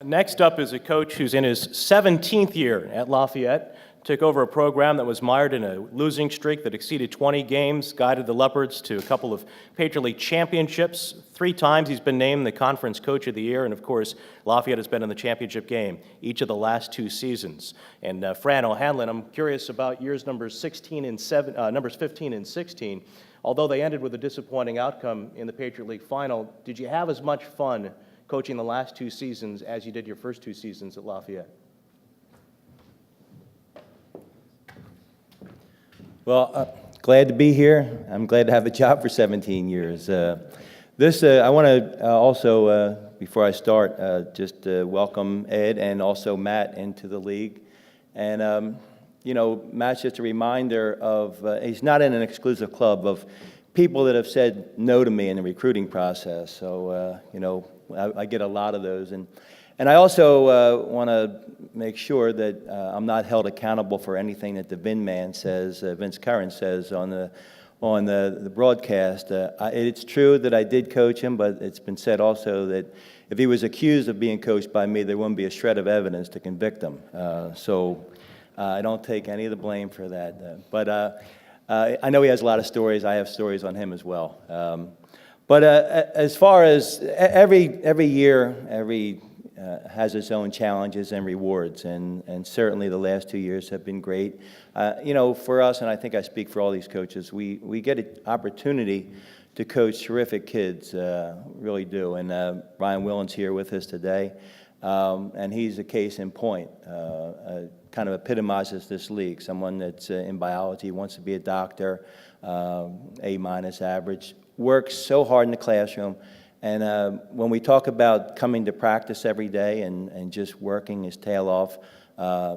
Next up is a coach who's in his 17th year at Lafayette, took over a program that was mired in a losing streak that exceeded 20 games, guided the Leopards to a couple of Patriot League championships. 3 times he's been named the Conference Coach of the Year, and of course, Lafayette has been in the championship game each of the last 2 seasons. And Fran O'Hanlon, I'm curious about years numbers 15 and 16. Although they ended with a disappointing outcome in the Patriot League final, did you have as much fun coaching the last 2 seasons as you did your first 2 seasons at Lafayette? Well, glad to be here. I'm glad to have a job for 17 years. I want to also, before I start, just welcome Ed and also Matt into the league. And, you know, Matt's just a reminder of, he's not in an exclusive club of people that have said no to me in the recruiting process. So, you know, I get a lot of those. And I also want to make sure that I'm not held accountable for anything that the Vin man says, Vince Curran says on the broadcast. It's true that I did coach him, but it's been said also that if he was accused of being coached by me, there wouldn't be a shred of evidence to convict him. So I don't take any of the blame for that. But I know he has a lot of stories. I have stories on him as well. But as far as every year, has its own challenges and rewards, and certainly the last 2 years have been great. You know, for us, and I think I speak for all these coaches, we get an opportunity to coach terrific kids, really do. And Ryan Willen's here with us today, and he's a case in point. Kind of epitomizes this league. Someone that's in biology, wants to be a doctor, A- average, works so hard in the classroom. And when we talk about coming to practice every day and just working his tail off,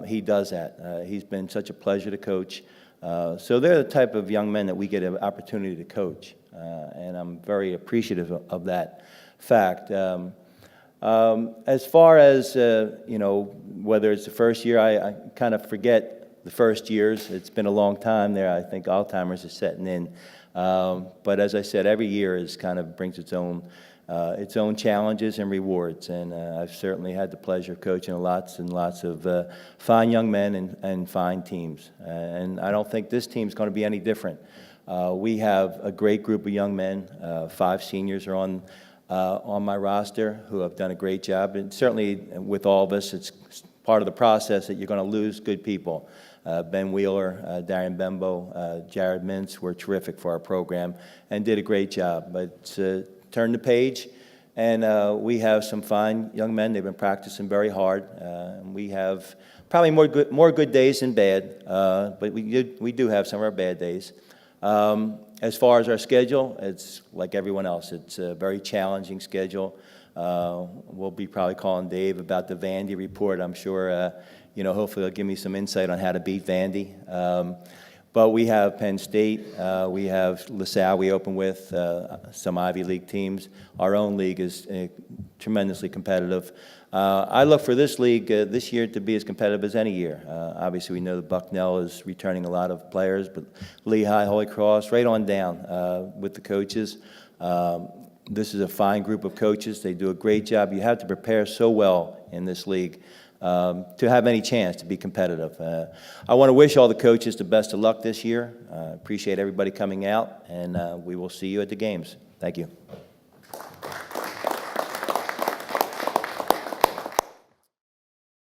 he does that. He's been such a pleasure to coach. So they're the type of young men that we get an opportunity to coach. And I'm very appreciative of that fact. As far as, you know, whether it's the first year, I kind of forget the first years. It's been a long time there. I think Alzheimer's is setting in. But as I said, every year is kind of brings its own challenges and rewards, and I've certainly had the pleasure of coaching lots and lots of fine young men and fine teams. And I don't think this team's going to be any different. We have a great group of young men. 5 seniors are on my roster who have done a great job, and certainly with all of us, it's part of the process that you're going to lose good people. Ben Wheeler, Darian Bembo, Jared Mintz were terrific for our program and did a great job. But turn the page, and we have some fine young men. They've been practicing very hard. We have probably more good days than bad, but we do have some of our bad days. As far as our schedule, it's like everyone else. It's a very challenging schedule. We'll be probably calling Dave about the Vandy report. I'm sure, you know, hopefully he'll give me some insight on how to beat Vandy. But we have Penn State, we have LaSalle we open with, some Ivy League teams. Our own league is tremendously competitive. I look for this league this year to be as competitive as any year. Obviously, we know that Bucknell is returning a lot of players, but Lehigh, Holy Cross, right on down with the coaches. This is a fine group of coaches. They do a great job. You have to prepare so well in this league to have any chance to be competitive. I want to wish all the coaches the best of luck this year. Appreciate everybody coming out, and we will see you at the games. Thank you.